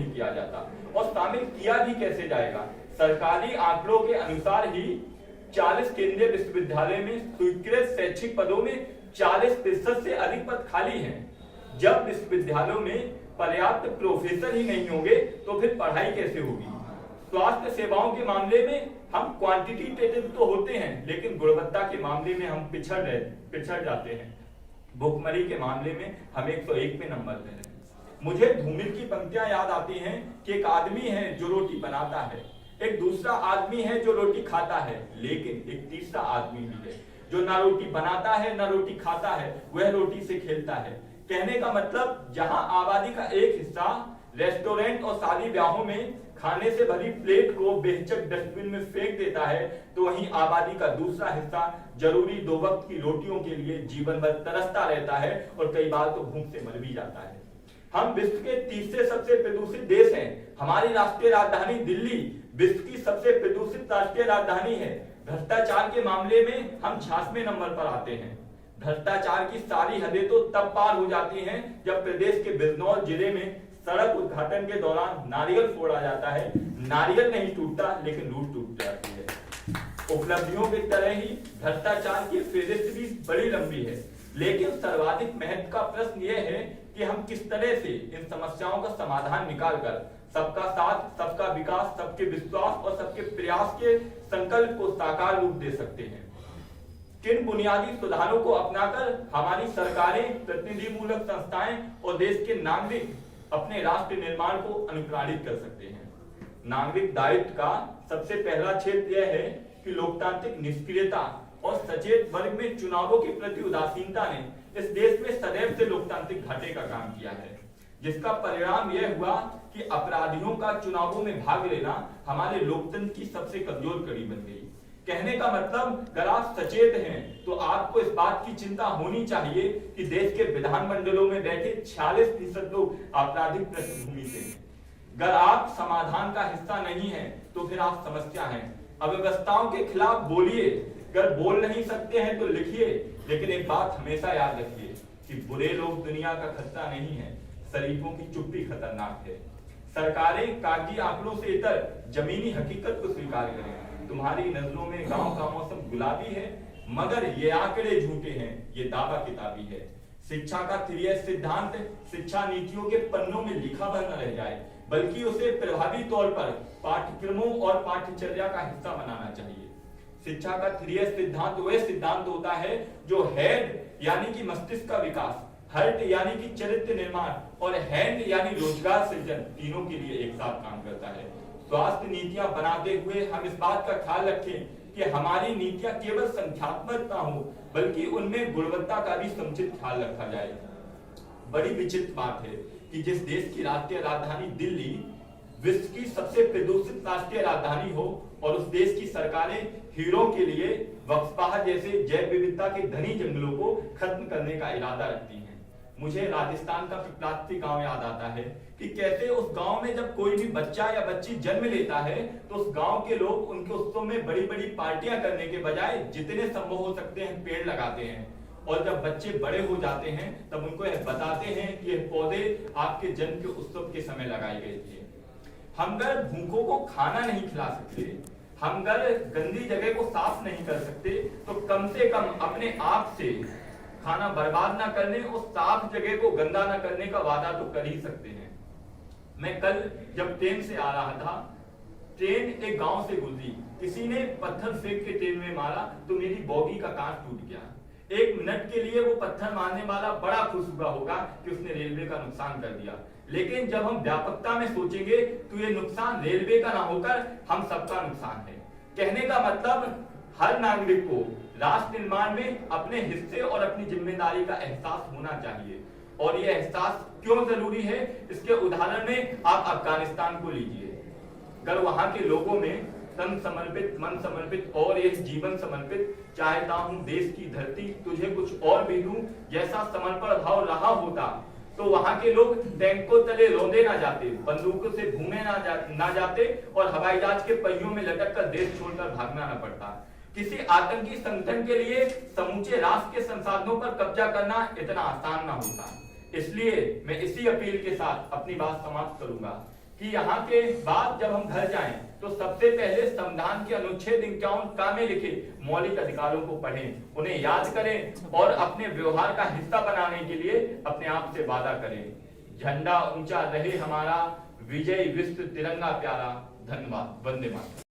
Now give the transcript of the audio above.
नहीं किया जाता। और शामिल किया भी कैसे जाएगा? सरकारी आंकड़ों के अनुसार ही 40 केंद्रीय विश्वविद्यालय में स्वीकृत शैक्षिक पदों में 40% से अधिक पद खाली हैं। जब विश्वविद्यालयों में पर्याप्त प्रोफेसर ही नहीं होंगे तो फिर पढ़ाई कैसे होगी? स्वास्थ्य सेवाओं के मामले में हम क्वांटिटेटिव तो होते हैं, लेकिन गुणवत्ता के मामले में हम पिछड़ जाते हैं। भुखमरी के मामले में हम 101 पे नंबर ले रहे हैं। मुझे धूमिल की पंक्तियां याद आती हैं कि एक आदमी है जो रोटी बनाता है, एक दूसरा आदमी है जो रोटी खाता है, लेकिन एक तीसरा आदमी भी है जो ना रोटी बनाता है ना रोटी खाता है, वह रोटी से खेलता है। कहने का मतलब, जहां आबादी का एक हिस्सा रेस्टोरेंट और शादी ब्याहों में खाने से भरी प्लेट को बेहिचक डस्टबिन में फेंक देता है, तो वहीं आबादी का दूसरा हिस्सा जरूरी 2 वक्त की रोटियों के लिए जीवन भर तरसता रहता है और कई बार तो भूख से मर भी जाता है। हम विश्व के तीसरे सबसे प्रदूषित देश हैं। हमारी राष्ट्रीय राजधानी दिल्ली विश्व की सबसे प्रदूषित राष्ट्रीय राजधानी है। भ्रष्टाचार के मामले में हम 66वें नंबर पर आते हैं। भ्रष्टाचार की सारी हदें तो तब पार हो जाती हैं जब प्रदेश के बिजनौर जिले में सड़क उद्घाटन के दौरान नारियल फोड़ा जाता है। नारियल नहीं टूटता, लेकिन रूट टूट जाती है। उपलब्धियों की तरह ही भ्रष्टाचार की फहरिस्त भी बड़ी लंबी है, लेकिन सर्वाधिक महत्व का प्रश्न यह है कि हम किस तरह से इन समस्याओं का समाधान निकालकर सबका साथ, सबका विकास, सबके विश्वास और सबके प्रयास के संकल्प को साकार रूप दे सकते हैं। किन बुनियादी सुधारों को अपनाकर हमारी सरकारें, प्रतिनिधिमूलक संस्थाएं और देश के नागरिक अपने राष्ट्र निर्माण को अनुप्राणित कर सकते हैं? नागरिक दायित्व का सबसे पहला क्षेत्र यह है कि लोकतांत्रिक निष्क्रियता और सचेत वर्ग में चुनावों के प्रति उदासीनता ने इस देश में सदैव से लोकतांत्रिक घाटे का काम किया है, जिसका परिणाम यह हुआ कि अपराधियों का चुनावों में भाग लेना हमारे लोकतंत्र की सबसे कमजोर कड़ी बन गई। कहने का मतलब, अगर आप सचेत हैं तो आपको इस बात की चिंता होनी चाहिए कि देश के विधानमंडलों में बैठे 46% लोग आपराधिक पृष्ठभूमि से हैं। अगर आप समाधान का हिस्सा नहीं हैं तो फिर आप समस्या हैं। अव्यवस्थाओं के खिलाफ बोलिए, अगर बोल नहीं सकते हैं तो लिखिए, लेकिन एक बात हमेशा याद रखिए कि बुरे लोग दुनिया का खतरा नहीं है, शरीफों की चुप्पी खतरनाक है। सरकारें कागजी आंकड़ों से इतर जमीनी हकीकत को स्वीकार करें। तुम्हारी नजरों में गांव का मौसम गुलाबी है, मगर ये आंकड़े झूठे हैं, ये दावा किताबी है। शिक्षा का 3S सिद्धांत शिक्षा नीतियों के पन्नों में लिखा भर न रह जाए, बल्कि उसे प्रभावी तौर पर पाठ्यक्रमों और पाठ्यचर्या का हिस्सा बनाना चाहिए। शिक्षा का 3S सिद्धांत वह सिद्धांत होता है जो हेड यानी कि मस्तिष्क का विकास, हर्ट यानी कि चरित्र निर्माण और हैंड यानी रोजगार सृजन, तीनों के लिए एक साथ काम करता है। स्वास्थ्य नीतियां बनाते हुए हम इस बात का ख्याल रखें कि हमारी नीतियां केवल संख्यात्मक ना हो, बल्कि उनमें गुणवत्ता का भी समुचित ख्याल रखा जाए। बड़ी विचित्र बात है कि जिस देश की राष्ट्रीय राजधानी दिल्ली विश्व की सबसे प्रदूषित राष्ट्रीय राजधानी हो और उस देश की सरकारें हीरों के लिए वक्सबाह जैसे जैव विविधता के घनी जंगलों को खत्म करने का इरादा रखती हैं। मुझे राजस्थान का पिपलाती गांव याद आता है कि कैसे उस गांव में जब कोई भी बच्चा या बच्ची जन्म लेता है तो उस गांव के लोग उनके उत्सव में बड़ी बड़ी पार्टियां करने के बजाय जितने संभव हो सकते हैं पेड़ लगाते हैं, और जब बच्चे बड़े हो जाते हैं तब उनको यह बताते हैं कि यह पौधे आपके जन्म के उत्सव के समय लगाए गए थे। हम अगर भूखों को खाना नहीं खिला सकते, हम अगर गंदी जगह को साफ नहीं कर सकते, तो कम से कम अपने आप से खाना बर्बाद ना करने और साफ जगह को गंदा ना करने का वादा तो कर ही सकते हैं। मैं कल जब ट्रेन से आ रहा था, ट्रेन एक गांव से गुजरी, किसी ने पत्थर फेंक के ट्रेन में मारा तो मेरी बॉगी का कांच टूट गया। 1 मिनट के लिए वो पत्थर मारने वाला बड़ा खुश हुआ होगा कि उसने रेलवे का नुकसान कर दिया, लेकिन जब हम व्यापकता में सोचेंगे तो ये नुकसान रेलवे का ना होकर हम सबका नुकसान है। कहने का मतलब, हर नागरिक को राष्ट्र निर्माण में अपने हिस्से और अपनी जिम्मेदारी का एहसास होना चाहिए। और यह एहसास क्यों जरूरी है, इसके उदाहरण में आप अफगानिस्तान को लीजिए। अगर वहां के लोगों में तन समर्पित, मन समर्पित और एक जीवन समर्पित, चाहता हूं देश की धरती तुझे कुछ और भी दूं जैसा समर्पण भाव रहा होता, तो वहां के लोग टैंकों तले रौंदे ना जाते, बंदूकों से घूमे ना जाते और हवाई जहाज के पहियों में लटक कर देश छोड़कर भागना न पड़ता। किसी आतंकी संगठन के लिए समूचे राष्ट्र के संसाधनों पर कब्जा करना इतना आसान ना होता। इसलिए मैं इसी अपील के साथ अपनी बात समाप्त करूंगा कि यहाँ के बाद जब हम घर जाएं तो सबसे पहले संविधान के अनुच्छेद 51 में लिखे मौलिक अधिकारों को पढ़ें, उन्हें याद करें और अपने व्यवहार का हिस्सा बनाने के लिए अपने आप से वादा करें। झंडा ऊंचा रहे हमारा, विजय विश्व तिरंगा प्यारा। धन्यवाद। वंदे मातरम।